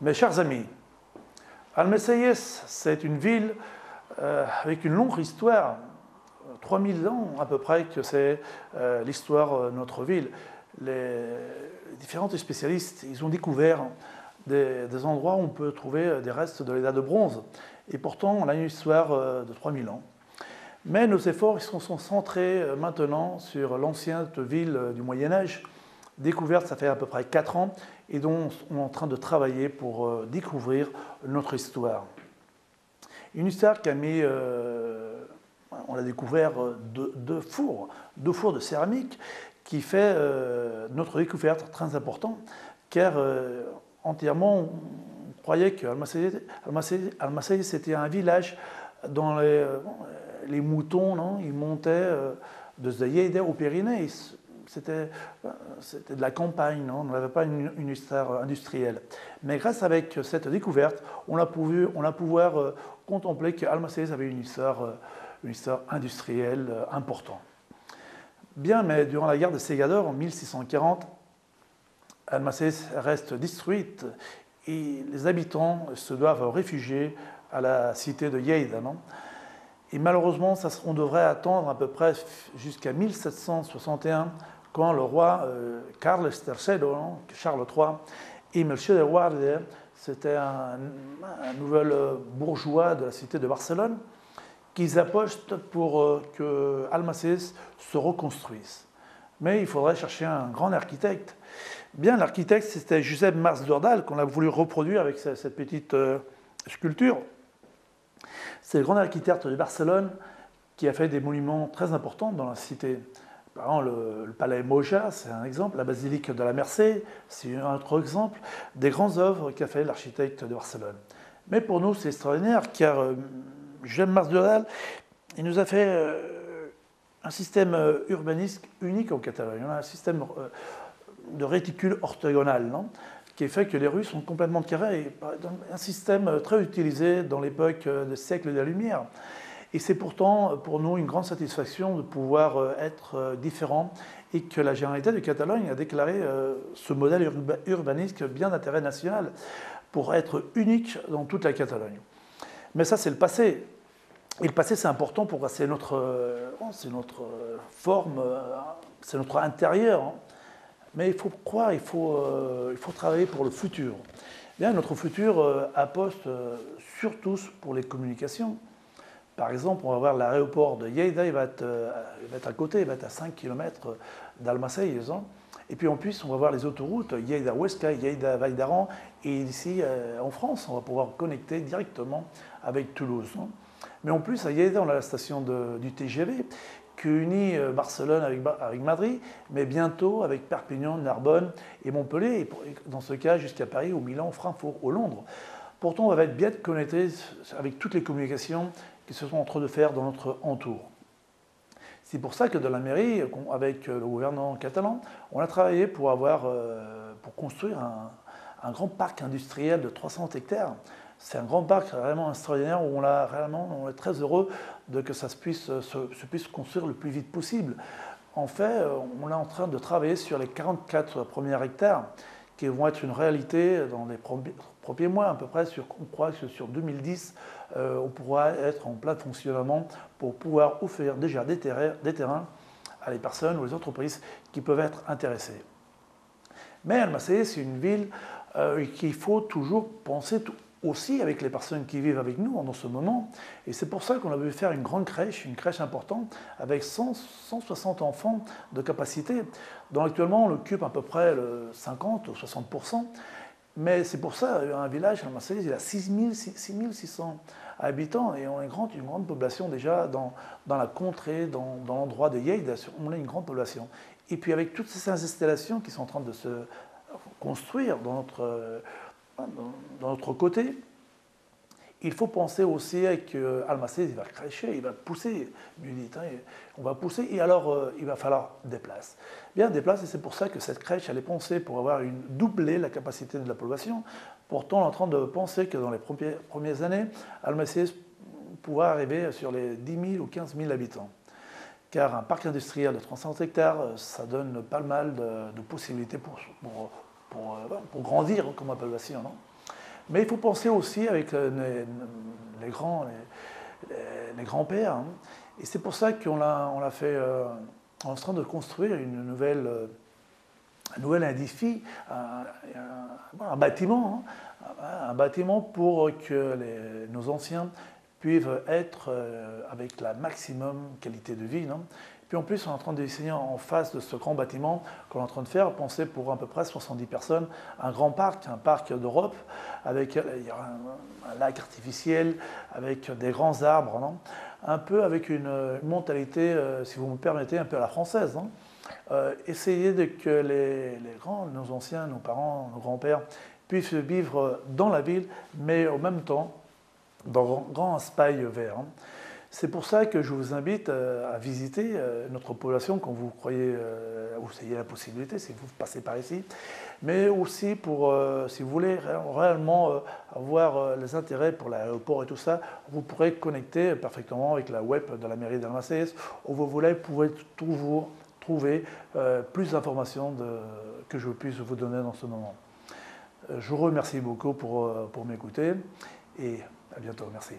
Mes chers amis, Almasies, c'est une ville avec une longue histoire, 3000 ans à peu près que c'est l'histoire de notre ville. Les différents spécialistes, ils ont découvert des endroits où on peut trouver des restes de l'État de bronze. Et pourtant, on a une histoire de 3000 ans. Mais nos efforts ils sont centrés maintenant sur l'ancienne ville du Moyen-Âge, découverte ça fait à peu près 4 ans, et dont on est en train de travailler pour découvrir notre histoire. Une histoire qui a mis, on a découvert deux fours de céramique, qui fait notre découverte très importante, car entièrement on croyait qu'Almasies c'était un village dont les moutons, non, ils montaient de Lleida au Pyrénées. C'était de la campagne, non, on n'avait pas une histoire industrielle. Mais grâce avec cette découverte, on a pouvoir contempler qu'Almasies avait une histoire industrielle importante. Bien, mais durant la guerre de Segador, en 1640, Almasies reste détruite et les habitants se doivent réfugier à la cité de Lleida, non. Et malheureusement, on devrait attendre à peu près jusqu'à 1761, quand le roi Carles III, Charles III, et Melchor de Guardia, c'était un nouvel bourgeois de la cité de Barcelone, qu'ils apostent pour que Almasies se reconstruise. Mais il faudrait chercher un grand architecte. Bien, l'architecte, c'était Josep Mas d'Ordal, qu'on a voulu reproduire avec cette petite sculpture. C'est le grand architecte de Barcelone qui a fait des monuments très importants dans la cité. Par exemple, le palais Moja, c'est un exemple. La basilique de la Mercè, c'est un autre exemple. Des grandes œuvres qu'a fait l'architecte de Barcelone. Mais pour nous, c'est extraordinaire, car Josep Mas d'Ordal, il nous a fait un système urbanistique unique en Catalogne. On a un système de réticule orthogonal, non, qui fait que les rues sont complètement carrées. Un système très utilisé dans l'époque des siècles de la Lumière. Et c'est pourtant pour nous une grande satisfaction de pouvoir être différent et que la Généralité de Catalogne a déclaré ce modèle urbanistique bien d'intérêt national pour être unique dans toute la Catalogne. Mais ça, c'est le passé. Et le passé, c'est important pour c'est notre forme, c'est notre intérieur. Mais il faut croire, il faut travailler pour le futur. Bien, notre futur apposte surtout pour les communications. Par exemple, on va voir l'aéroport de Lleida, il va être à côté, il va être à 5 km d'Almasies. Et puis en plus, on va voir les autoroutes, Lleida-Huesca, Lleida-Vall-d'Aran. Et ici, en France, on va pouvoir connecter directement avec Toulouse. Mais en plus, à Lleida, on a la station du TGV qui unit Barcelone avec Madrid, mais bientôt avec Perpignan, Narbonne et Montpellier, et dans ce cas jusqu'à Paris, ou Milan, Francfort, ou Londres. Pourtant, on va être bien connecté avec toutes les communications qui se sont en train de faire dans notre entour. C'est pour ça que dans la mairie, avec le gouvernement catalan, on a travaillé pour construire un grand parc industriel de 300 hectares. C'est un grand parc vraiment extraordinaire où on est très heureux que ça se puisse construire le plus vite possible. En fait, on est en train de travailler sur les 44 premiers hectares qui vont être une réalité dans les premiers mois, à peu près. On croit que sur 2010, on pourra être en plein fonctionnement pour pouvoir offrir déjà des terrains à les personnes ou les entreprises qui peuvent être intéressées. Mais Almasies, c'est une ville qu'il faut toujours penser aussi avec les personnes qui vivent avec nous dans ce moment. Et c'est pour ça qu'on a voulu faire une grande crèche, une crèche importante, avec 160 enfants de capacité, dont actuellement on occupe à peu près 50 ou 60%. Mais c'est pour ça, un village, Almasies, il a 6600 habitants, et on a une grande population déjà dans la contrée, dans l'endroit de Lleida, on a une grande population. Et puis avec toutes ces installations qui sont en train de se construire dans notre côté, il faut penser aussi qu'Almasies, il va crêcher, il va pousser, on va pousser, et alors il va falloir des places. Bien, des places, et c'est pour ça que cette crèche, elle est pensée pour doubler la capacité de la population. Pourtant, on est en train de penser que dans les premières années, Almasies pourra arriver sur les 10 000 ou 15 000 habitants. Car un parc industriel de 300 hectares, ça donne pas mal de possibilités pour grandir comme population, non ? Mais il faut penser aussi avec les grands-pères. Hein. Et c'est pour ça qu'on l'a fait, on est en train de construire un nouvel édifice, un bâtiment, hein, un bâtiment pour que nos anciens puissent être avec la maximum qualité de vie. Non. Puis en plus, on est en train de dessiner en face de ce grand bâtiment qu'on est en train de faire, penser pour à peu près 70 personnes, un grand parc, un parc d'Europe, avec il y aura un lac artificiel, avec des grands arbres, non, un peu avec une mentalité, si vous me permettez, un peu à la française. Non. Essayer de que nos anciens, nos parents, nos grands-pères puissent vivre dans la ville, mais en même temps dans un grand espace vert. Hein. C'est pour ça que je vous invite à visiter notre population quand vous croyez, vous ayez la possibilité, si vous passez par ici, mais aussi pour, si vous voulez réellement avoir les intérêts pour l'aéroport et tout ça, vous pourrez connecter parfaitement avec la web de la mairie d'Almacelles, où vous pouvez toujours trouver plus d'informations que je puisse vous donner dans ce moment. Je vous remercie beaucoup pour m'écouter et à bientôt. Merci.